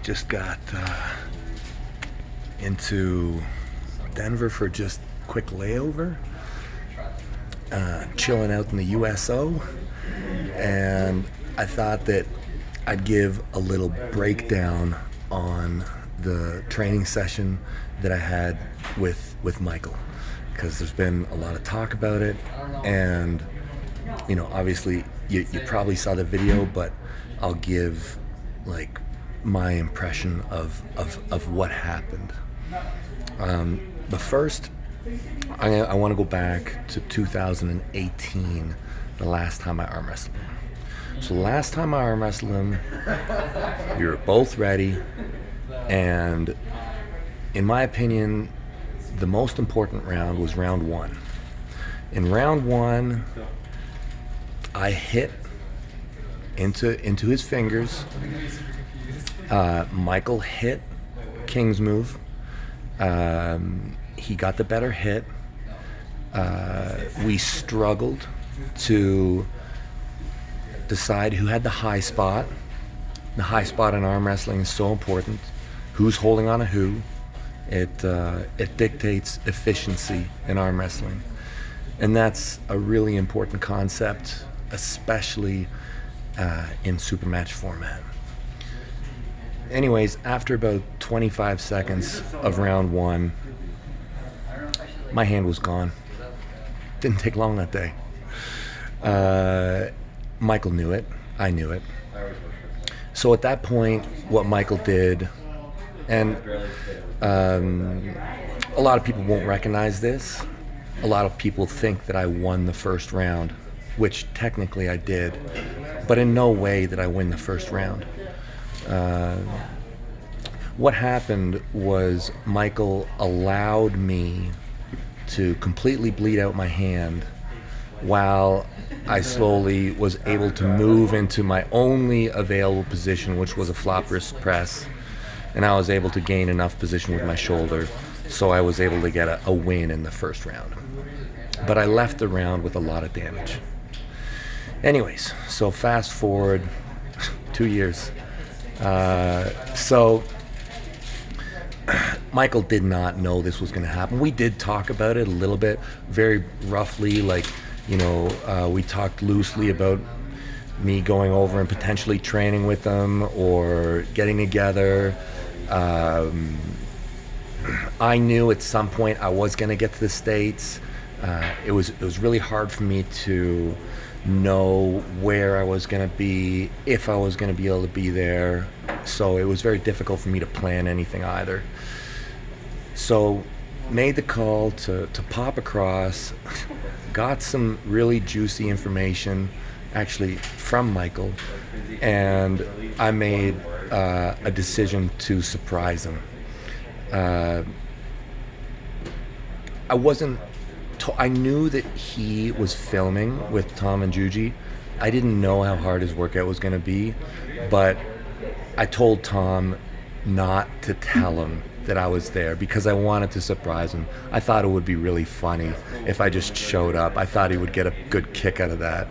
just got into Denver for just quick layover, chilling out in the USO, and I thought that I'd give a little breakdown on the training session that I had with Michael, because there's been a lot of talk about it, and you know, obviously you probably saw the video, but I'll give like my impression of what happened. But first, I want to go back to 2018, the last time I arm wrestled him. So the last time I arm wrestled him, we were both ready, and in my opinion, the most important round was round one. In round one, I hit into his fingers. Michael hit King's move. He got the better hit. We struggled to decide who had the high spot. The high spot in arm wrestling is so important. Who's holding on to who? It dictates efficiency in arm wrestling. And that's a really important concept, especially in super match format. Anyways, after about 25 seconds of round one, my hand was gone. Didn't take long that day. Michael knew it. I knew it. So at that point, what Michael did, and a lot of people won't recognize this. A lot of people think that I won the first round, which technically I did, but in no way did I win the first round. What happened was Michael allowed me to completely bleed out my hand while I slowly was able to move into my only available position, which was a flop wrist press, and I was able to gain enough position with my shoulder, so I was able to get a win in the first round. But I left the round with a lot of damage. Anyways, so fast forward 2 years. So Michael did not know this was going to happen. We did talk about it a little bit, very roughly, like, you know, we talked loosely about me going over and potentially training with them or getting together. I knew at some point I was going to get to the States. It was really hard for me to know where I was going to be, if I was going to be able to be there. So it was very difficult for me to plan anything either. So made the call to pop across, got some really juicy information actually from Michael, and I made a decision to surprise him. I knew that he was filming with Tom and Juji. I didn't know how hard his workout was going to be, but I told Tom not to tell him that I was there because I wanted to surprise him. I thought it would be really funny if I just showed up. I thought he would get a good kick out of that.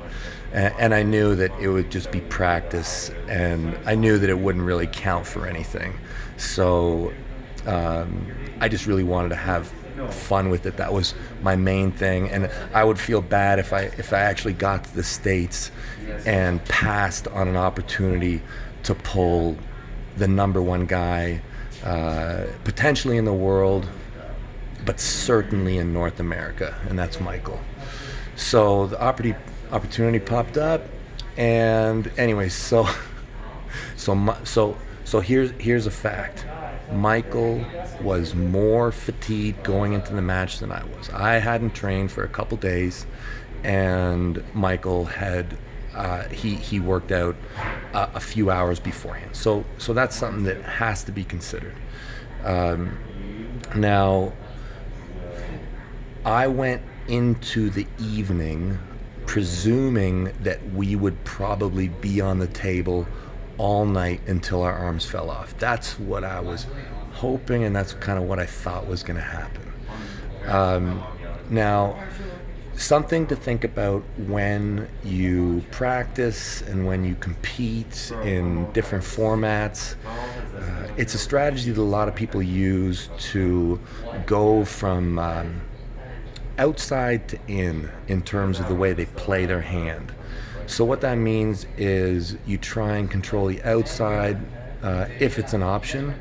And I knew that it would just be practice, and I knew that it wouldn't really count for anything. So I just really wanted to have fun with it. That was my main thing, and I would feel bad if I actually got to the States and passed on an opportunity to pull the number one guy, potentially in the world, but certainly in North America, and that's Michael. So the opportunity popped up, and anyway, so here's a fact. Michael was more fatigued going into the match than I was. I hadn't trained for a couple days, and Michael had he worked out a few hours beforehand. So that's something that has to be considered. Now, I went into the evening presuming that we would probably be on the table all night until our arms fell off. That's what I was hoping, and that's kind of what I thought was going to happen. Now, something to think about when you practice and when you compete in different formats. it's a strategy that a lot of people use to go from outside to in terms of the way they play their hand. So what that means is you try and control the outside if it's an option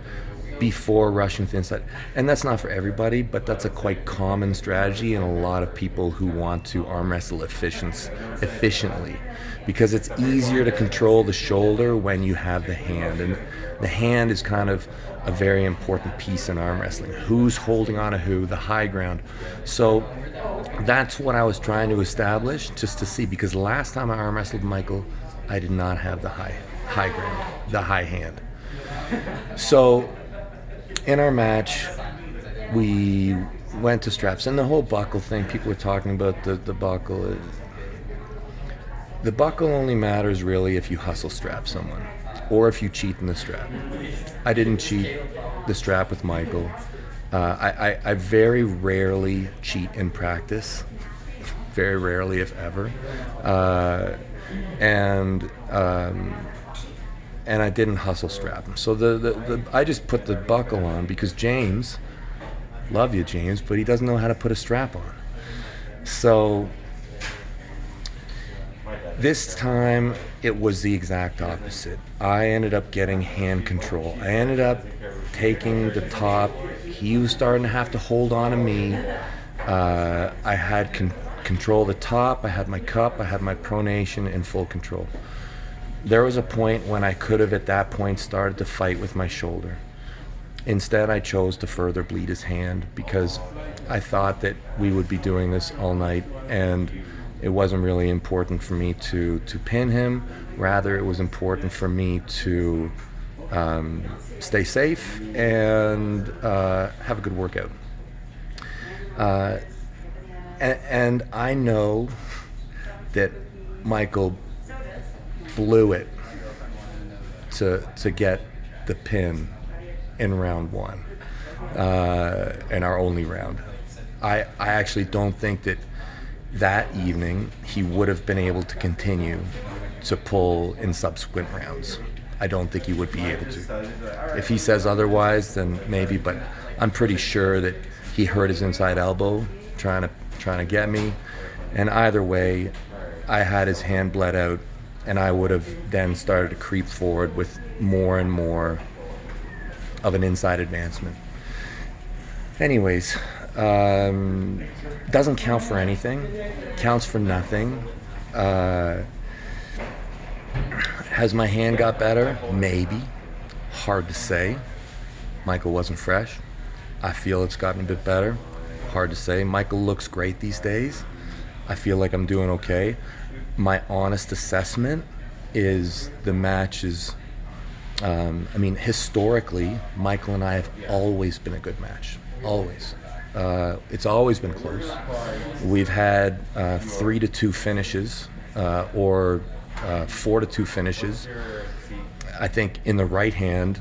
before rushing to the inside. And that's not for everybody, but that's a quite common strategy in a lot of people who want to arm wrestle efficiently, because it's easier to control the shoulder when you have the hand. And the hand is kind of a very important piece in arm wrestling. Who's holding on to who, the high ground. So that's what I was trying to establish, just to see, because last time I arm wrestled Michael, I did not have the high ground, the high hand. So in our match, we went to straps, and the whole buckle thing, people were talking about the buckle. The buckle only matters really if you hustle strap someone, or if you cheat in the strap. I didn't cheat the strap with Michael. I very rarely cheat in practice, very rarely if ever, and I didn't hustle strap him. So I just put the buckle on because James, love you James, but he doesn't know how to put a strap on. So this time it was the exact opposite. I ended up getting hand control. I ended up taking the top. He was starting to have to hold on to me. I had control of the top. I had my cup. I had my pronation in full control. There was a point when I could have at that point started to fight with my shoulder. Instead, I chose to further bleed his hand because I thought that we would be doing this all night, and it wasn't really important for me to pin him. Rather, it was important for me to stay safe and have a good workout. And I know that Michael blew it to get the pin in round one, in our only round. I actually don't think that evening he would have been able to continue to pull in subsequent rounds. I don't think he would be able to. If he says otherwise, then maybe, but I'm pretty sure that he hurt his inside elbow trying to get me, and either way I had his hand bled out, and I would have then started to creep forward with more and more of an inside advancement. Anyways, doesn't count for anything, counts for nothing. Has my hand got better? Maybe. Hard to say. Michael wasn't fresh. I feel it's gotten a bit better. Hard to say. Michael looks great these days. I feel like I'm doing okay. My honest assessment is the match is, historically, Michael and I have always been a good match. Always. It's always been close. We've had 3-2 finishes, or 4-2 finishes. I think in the right hand,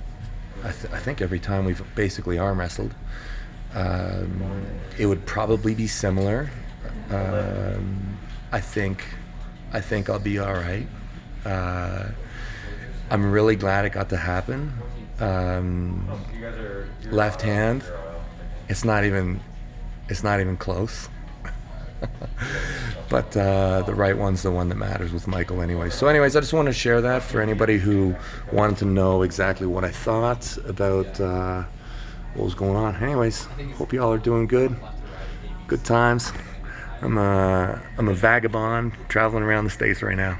I think every time we've basically arm wrestled, it would probably be similar. I think I'll be all right. I'm really glad it got to happen. Left hand, it's not even close. But the right one's the one that matters with Michael anyway. So anyways, I just want to share that for anybody who wanted to know exactly what I thought about what was going on. Anyways, hope you all are doing good. Good times. I'm a vagabond traveling around the States right now.